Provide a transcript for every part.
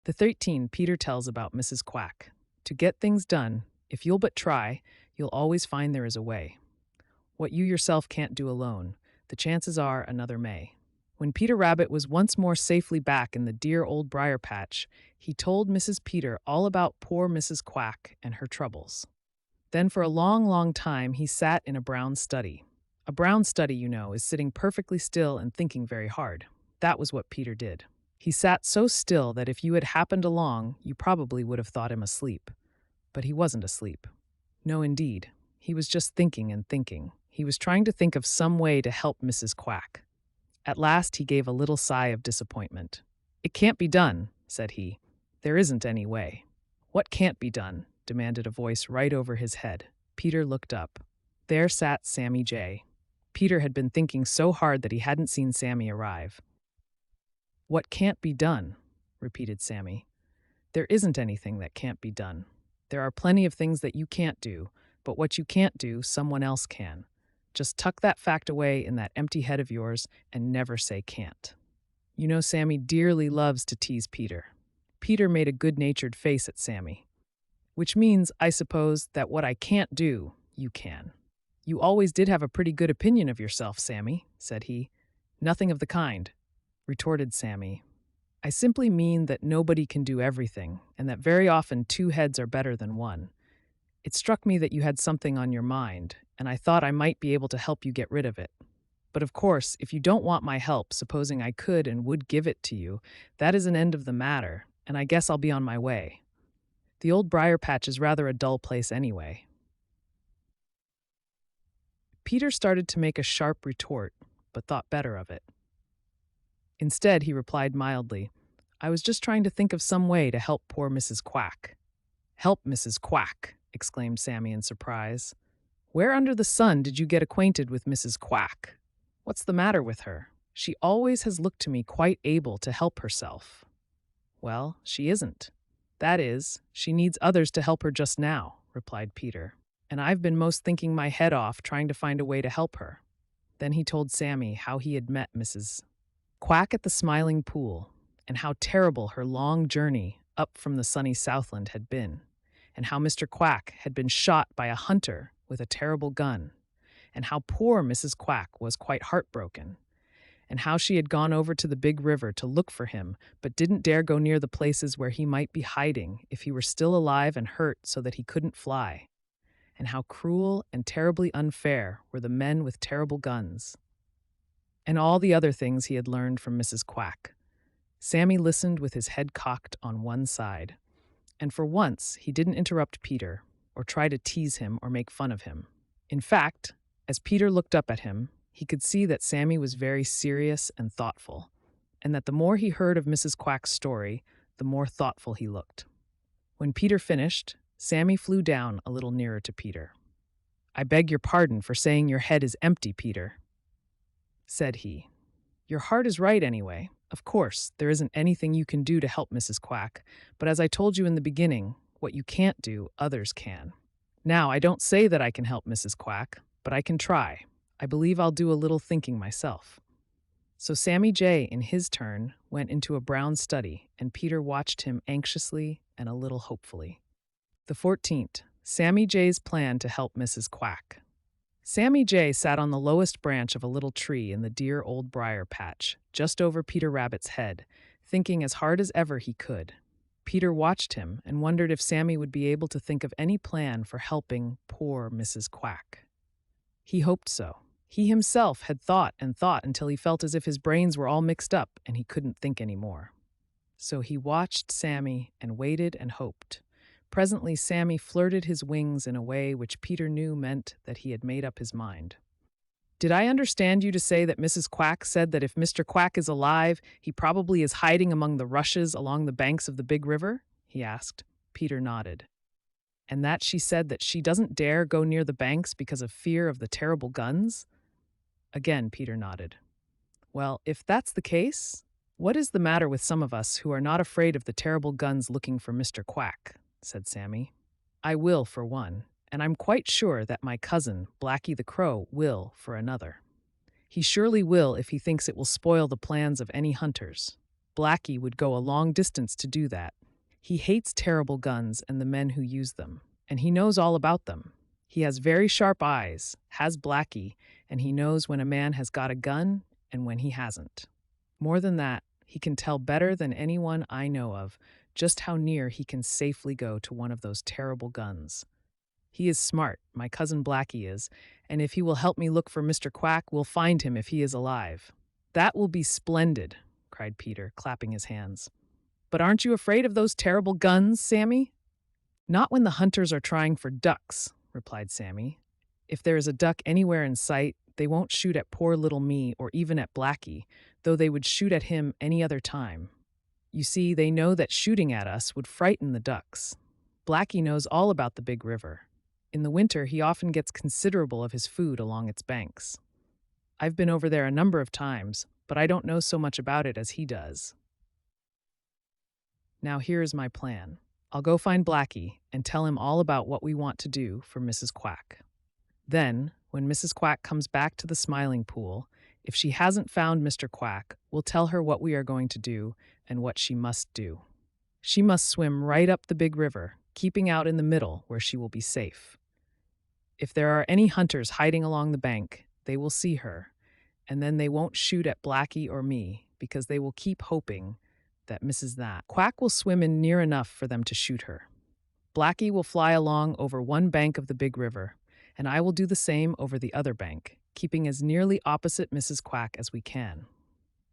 The 13 Peter tells about Mrs. Quack. To get things done, if you'll but try, you'll always find there is a way. What you yourself can't do alone, the chances are another may. When Peter Rabbit was once more safely back in the dear old briar patch, he told Mrs. Peter all about poor Mrs. Quack and her troubles. Then for a long, long time he sat in a brown study. A brown study, you know, is sitting perfectly still and thinking very hard. That was what Peter did. He sat so still that if you had happened along, you probably would have thought him asleep. But he wasn't asleep. No, indeed. He was just thinking and thinking. He was trying to think of some way to help Mrs. Quack. At last he gave a little sigh of disappointment. "It can't be done," said he. "There isn't any way." "What can't be done?" demanded a voice right over his head. Peter looked up. There sat Sammy Jay. Peter had been thinking so hard that he hadn't seen Sammy arrive. "What can't be done?" repeated Sammy. "There isn't anything that can't be done. There are plenty of things that you can't do, but what you can't do, someone else can. Just tuck that fact away in that empty head of yours and never say can't." You know, Sammy dearly loves to tease Peter. Peter made a good-natured face at Sammy. "Which means, I suppose, that what I can't do, you can." "You always did have a pretty good opinion of yourself, Sammy," said he. "Nothing of the kind," retorted Sammy. "I simply mean that nobody can do everything, and that very often two heads are better than one. It struck me that you had something on your mind, and I thought I might be able to help you get rid of it. But of course, if you don't want my help, supposing I could and would give it to you, that is an end of the matter, and I guess I'll be on my way. The old briar patch is rather a dull place anyway." Peter started to make a sharp retort, but thought better of it. Instead, he replied mildly, "I was just trying to think of some way to help poor Mrs. Quack." "Help Mrs. Quack!" exclaimed Sammy in surprise. "Where under the sun did you get acquainted with Mrs. Quack? What's the matter with her? She always has looked to me quite able to help herself." "Well, she isn't. That is, she needs others to help her just now," replied Peter. "And I've been most thinking my head off trying to find a way to help her." Then he told Sammy how he had met Mrs. Quack at the Smiling Pool, and how terrible her long journey up from the sunny Southland had been, and how Mr. Quack had been shot by a hunter with a terrible gun, and how poor Mrs. Quack was quite heartbroken, and how she had gone over to the big river to look for him, but didn't dare go near the places where he might be hiding if he were still alive and hurt so that he couldn't fly, and how cruel and terribly unfair were the men with terrible guns, and all the other things he had learned from Mrs. Quack. Sammy listened with his head cocked on one side, and for once he didn't interrupt Peter or try to tease him or make fun of him. In fact, as Peter looked up at him, he could see that Sammy was very serious and thoughtful, and that the more he heard of Mrs. Quack's story, the more thoughtful he looked. When Peter finished, Sammy flew down a little nearer to Peter. "I beg your pardon for saying your head is empty, Peter," said he. "Your heart is right anyway. Of course, there isn't anything you can do to help Mrs. Quack, but as I told you in the beginning, what you can't do, others can. Now, I don't say that I can help Mrs. Quack, but I can try. I believe I'll do a little thinking myself." So Sammy Jay, in his turn, went into a brown study, and Peter watched him anxiously and a little hopefully. The 14th, Sammy Jay's plan to help Mrs. Quack. Sammy Jay sat on the lowest branch of a little tree in the dear old briar patch, just over Peter Rabbit's head, thinking as hard as ever he could. Peter watched him and wondered if Sammy would be able to think of any plan for helping poor Mrs. Quack. He hoped so. He himself had thought and thought until he felt as if his brains were all mixed up and he couldn't think any more. So he watched Sammy and waited and hoped. Presently, Sammy flirted his wings in a way which Peter knew meant that he had made up his mind. "Did I understand you to say that Mrs. Quack said that if Mr. Quack is alive, he probably is hiding among the rushes along the banks of the big river?" he asked. Peter nodded. "And that she said that she doesn't dare go near the banks because of fear of the terrible guns?" Again, Peter nodded. "Well, if that's the case, what is the matter with some of us who are not afraid of the terrible guns looking for Mr. Quack?" said Sammy. "I will, for one, and I'm quite sure that my cousin, Blacky the Crow, will, for another. He surely will if he thinks it will spoil the plans of any hunters. Blackie would go a long distance to do that. He hates terrible guns and the men who use them, and he knows all about them. He has very sharp eyes, has Blackie, and he knows when a man has got a gun and when he hasn't. More than that, he can tell better than anyone I know of just how near he can safely go to one of those terrible guns. He is smart, my cousin Blackie is, and if he will help me look for Mr. Quack, we'll find him if he is alive. That will be splendid, cried Peter, clapping his hands. But aren't you afraid of those terrible guns, Sammy? Not when the hunters are trying for ducks, replied Sammy. If there is a duck anywhere in sight, they won't shoot at poor little me or even at Blackie, though they would shoot at him any other time. You see, they know that shooting at us would frighten the ducks. Blackie knows all about the big river. In the winter, he often gets considerable of his food along its banks. I've been over there a number of times, but I don't know so much about it as he does. Now here is my plan. I'll go find Blackie and tell him all about what we want to do for Mrs. Quack. Then, when Mrs. Quack comes back to the Smiling Pool, if she hasn't found Mr. Quack, we'll tell her what we are going to do and what she must do. She must swim right up the big river, keeping out in the middle where she will be safe. If there are any hunters hiding along the bank, they will see her, and then they won't shoot at Blackie or me because they will keep hoping that Mrs. Quack will swim in near enough for them to shoot her. Blackie will fly along over one bank of the big river, and I will do the same over the other bank, keeping as nearly opposite Mrs. Quack as we can.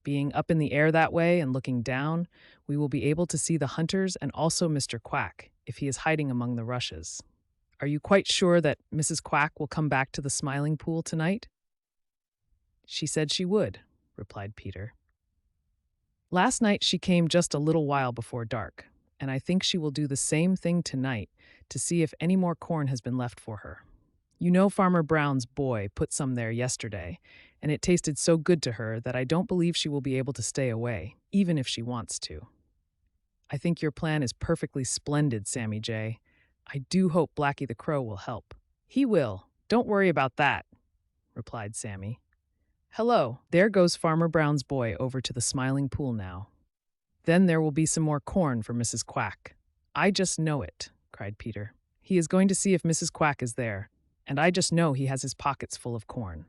Being up in the air that way and looking down, we will be able to see the hunters and also Mr. Quack if he is hiding among the rushes. Are you quite sure that Mrs. Quack will come back to the Smiling Pool tonight? She said she would, replied Peter. Last night she came just a little while before dark, and I think she will do the same thing tonight to see if any more corn has been left for her. You know Farmer Brown's boy put some there yesterday, and it tasted so good to her that I don't believe she will be able to stay away, even if she wants to. I think your plan is perfectly splendid, Sammy Jay. I do hope Blackie the Crow will help. He will. Don't worry about that, replied Sammy. Hello, there goes Farmer Brown's boy over to the Smiling Pool now. Then there will be some more corn for Mrs. Quack. I just know it, cried Peter. He is going to see if Mrs. Quack is there, and I just know he has his pockets full of corn.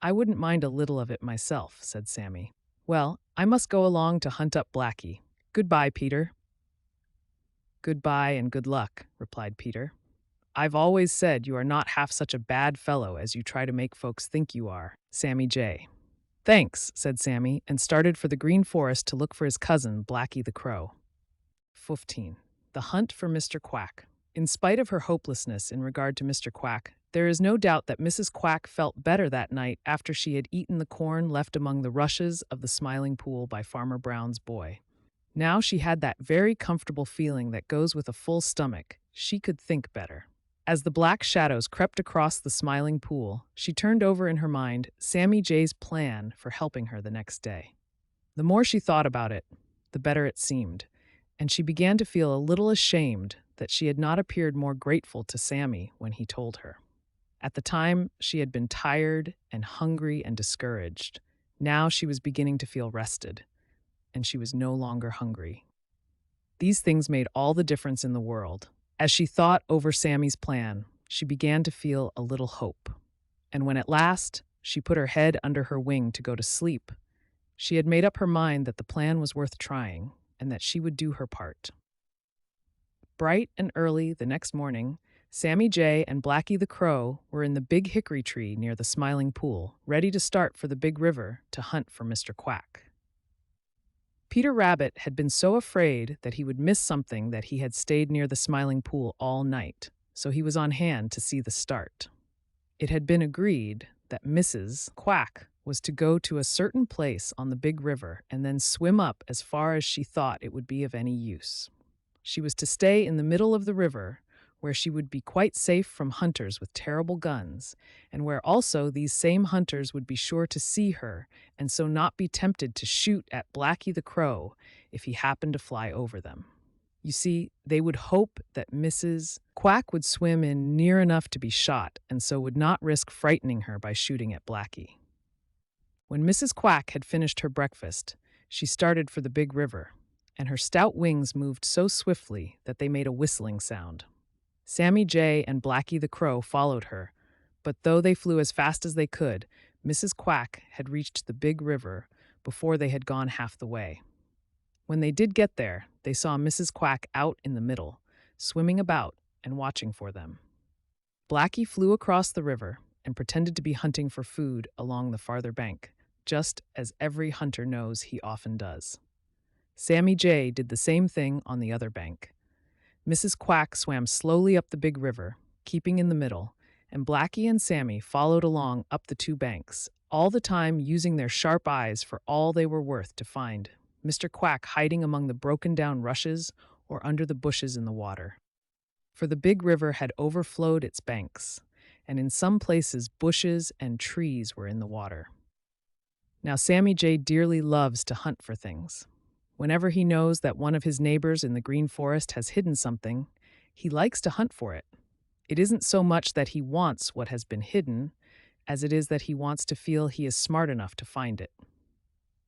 I wouldn't mind a little of it myself, said Sammy. Well, I must go along to hunt up Blackie. Goodbye, Peter. Goodbye and good luck, replied Peter. I've always said you are not half such a bad fellow as you try to make folks think you are, Sammy Jay. Thanks, said Sammy, and started for the Green Forest to look for his cousin, Blackie the Crow. 15. The Hunt for Mr. Quack. In spite of her hopelessness in regard to Mr. Quack, there is no doubt that Mrs. Quack felt better that night after she had eaten the corn left among the rushes of the Smiling Pool by Farmer Brown's boy. Now she had that very comfortable feeling that goes with a full stomach. She could think better. As the black shadows crept across the Smiling Pool, she turned over in her mind Sammy Jay's plan for helping her the next day. The more she thought about it, the better it seemed, and she began to feel a little ashamed that she had not appeared more grateful to Sammy when he told her. At the time, she had been tired and hungry and discouraged. Now she was beginning to feel rested, and she was no longer hungry. These things made all the difference in the world. As she thought over Sammy's plan, she began to feel a little hope. And when at last she put her head under her wing to go to sleep, she had made up her mind that the plan was worth trying and that she would do her part. Bright and early the next morning, Sammy Jay and Blackie the Crow were in the big hickory tree near the Smiling Pool, ready to start for the big river to hunt for Mr. Quack. Peter Rabbit had been so afraid that he would miss something that he had stayed near the Smiling Pool all night, so he was on hand to see the start. It had been agreed that Mrs. Quack was to go to a certain place on the big river and then swim up as far as she thought it would be of any use. She was to stay in the middle of the river, where she would be quite safe from hunters with terrible guns, and where also these same hunters would be sure to see her and so not be tempted to shoot at Blackie the Crow if he happened to fly over them. You see, they would hope that Mrs. Quack would swim in near enough to be shot and so would not risk frightening her by shooting at Blackie. When Mrs. Quack had finished her breakfast, She started for the big river, and her stout wings moved so swiftly that they made a whistling sound. Sammy Jay and Blacky the Crow followed her, but though they flew as fast as they could, Mrs. Quack had reached the big river before they had gone half the way. When they did get there, they saw Mrs. Quack out in the middle, swimming about and watching for them. Blacky flew across the river and pretended to be hunting for food along the farther bank, just as every hunter knows he often does. Sammy Jay did the same thing on the other bank. Mrs. Quack swam slowly up the big river, keeping in the middle, and Blacky and Sammy followed along up the two banks, all the time using their sharp eyes for all they were worth to find Mr. Quack hiding among the broken-down rushes or under the bushes in the water. For the big river had overflowed its banks, and in some places bushes and trees were in the water. Now Sammy Jay dearly loves to hunt for things. Whenever he knows that one of his neighbors in the green forest has hidden something, he likes to hunt for it. It isn't so much that he wants what has been hidden, as it is that he wants to feel he is smart enough to find it.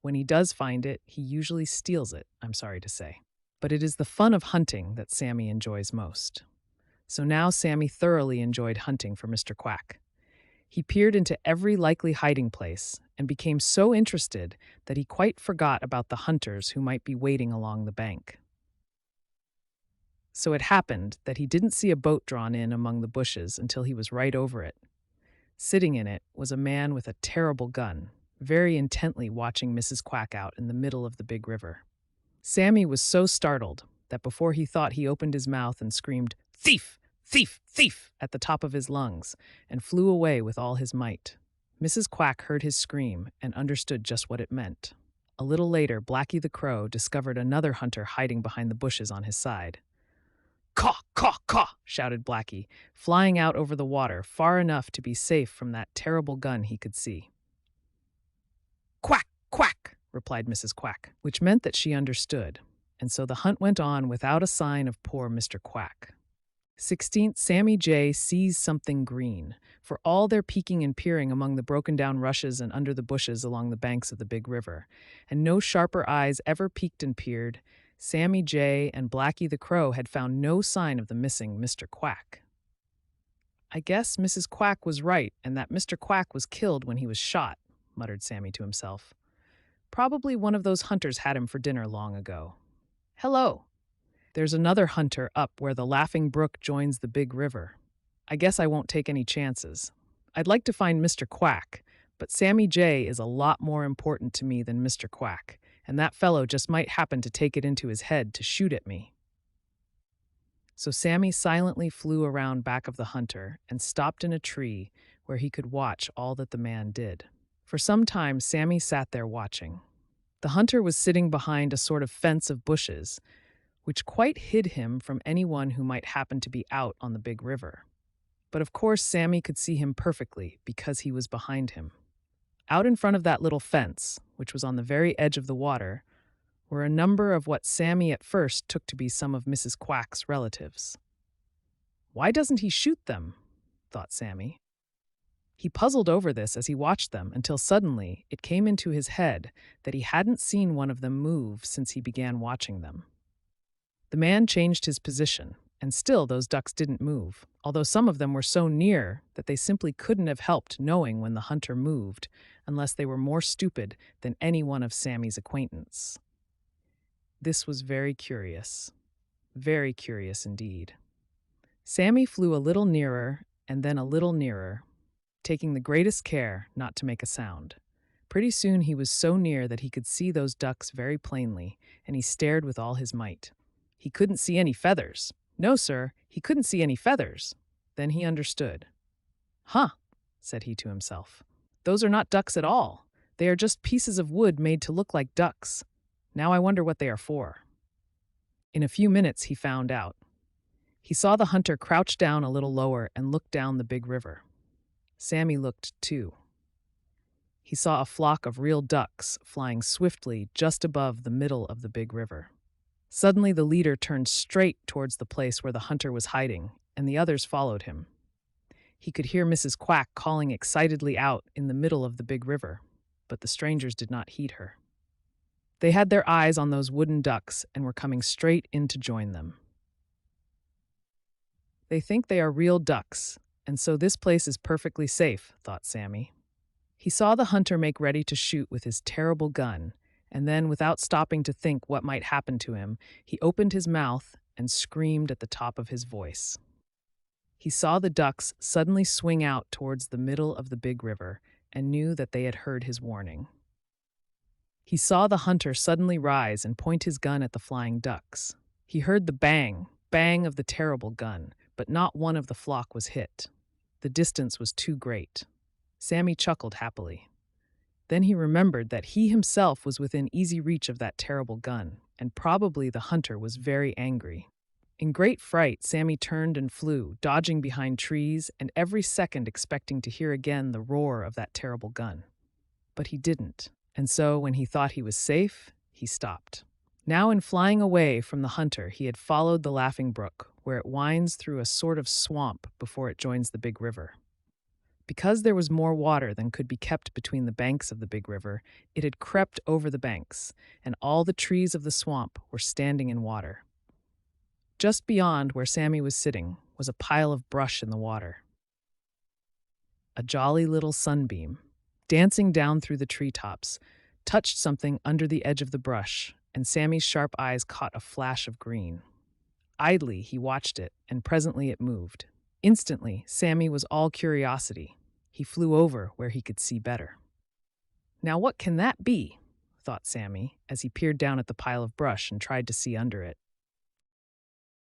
When he does find it, he usually steals it, I'm sorry to say. But it is the fun of hunting that Sammy enjoys most. So now Sammy thoroughly enjoyed hunting for Mr. Quack. He peered into every likely hiding place and became so interested that he quite forgot about the hunters who might be waiting along the bank. So it happened that he didn't see a boat drawn in among the bushes until he was right over it. Sitting in it was a man with a terrible gun, very intently watching Mrs. Quack out in the middle of the big river. Sammy was so startled that before he thought he opened his mouth and screamed, "Thief! Thief! Thief!" at the top of his lungs, and flew away with all his might. Mrs. Quack heard his scream and understood just what it meant. A little later, Blacky the Crow discovered another hunter hiding behind the bushes on his side. "Caw, caw, caw!" shouted Blacky, flying out over the water far enough to be safe from that terrible gun he could see. "Quack, quack!" replied Mrs. Quack, which meant that she understood, and so the hunt went on without a sign of poor Mr. Quack. 16th, Sammy Jay sees something green. For all their peeking and peering among the broken-down rushes and under the bushes along the banks of the big river, and no sharper eyes ever peeked and peered, Sammy Jay and Blacky the Crow had found no sign of the missing Mr. Quack. "I guess Mrs. Quack was right, and that Mr. Quack was killed when he was shot," muttered Sammy to himself. "Probably one of those hunters had him for dinner long ago. Hello! There's another hunter up where the Laughing Brook joins the big river. I guess I won't take any chances. I'd like to find Mr. Quack, but Sammy Jay is a lot more important to me than Mr. Quack, and that fellow just might happen to take it into his head to shoot at me." So Sammy silently flew around back of the hunter and stopped in a tree where he could watch all that the man did. For some time, Sammy sat there watching. The hunter was sitting behind a sort of fence of bushes, which quite hid him from anyone who might happen to be out on the big river. But of course, Sammy could see him perfectly because he was behind him. Out in front of that little fence, which was on the very edge of the water, were a number of what Sammy at first took to be some of Mrs. Quack's relatives. "Why doesn't he shoot them?" thought Sammy. He puzzled over this as he watched them until suddenly it came into his head that he hadn't seen one of them move since he began watching them. The man changed his position, and still those ducks didn't move, although some of them were so near that they simply couldn't have helped knowing when the hunter moved, unless they were more stupid than any one of Sammy's acquaintance. This was very curious indeed. Sammy flew a little nearer and then a little nearer, taking the greatest care not to make a sound. Pretty soon he was so near that he could see those ducks very plainly, and he stared with all his might. He couldn't see any feathers. No, sir, he couldn't see any feathers. Then he understood. "Huh," said he to himself. "Those are not ducks at all. They are just pieces of wood made to look like ducks. Now I wonder what they are for." In a few minutes he found out. He saw the hunter crouch down a little lower and look down the big river. Sammy looked too. He saw a flock of real ducks flying swiftly just above the middle of the big river. Suddenly the leader turned straight towards the place where the hunter was hiding, and the others followed him. He could hear Mrs. Quack calling excitedly out in the middle of the big river, but the strangers did not heed her. They had their eyes on those wooden ducks and were coming straight in to join them. They think they are real ducks, and so this place is perfectly safe, thought Sammy. He saw the hunter make ready to shoot with his terrible gun, and then, without stopping to think what might happen to him, he opened his mouth and screamed at the top of his voice. He saw the ducks suddenly swing out towards the middle of the big river and knew that they had heard his warning. He saw the hunter suddenly rise and point his gun at the flying ducks. He heard the bang, bang of the terrible gun, but not one of the flock was hit. The distance was too great. Sammy chuckled happily. Then he remembered that he himself was within easy reach of that terrible gun, and probably the hunter was very angry. In great fright, Sammy turned and flew, dodging behind trees and every second expecting to hear again the roar of that terrible gun. But he didn't, and so when he thought he was safe, he stopped. Now, in flying away from the hunter, he had followed the Laughing Brook, where it winds through a sort of swamp before it joins the big river. Because there was more water than could be kept between the banks of the big river, it had crept over the banks, and all the trees of the swamp were standing in water. Just beyond where Sammy was sitting was a pile of brush in the water. A jolly little sunbeam, dancing down through the treetops, touched something under the edge of the brush, and Sammy's sharp eyes caught a flash of green. Idly, he watched it, and presently it moved. Instantly, Sammy was all curiosity. He flew over where he could see better. Now what can that be? Thought Sammy, as he peered down at the pile of brush and tried to see under it.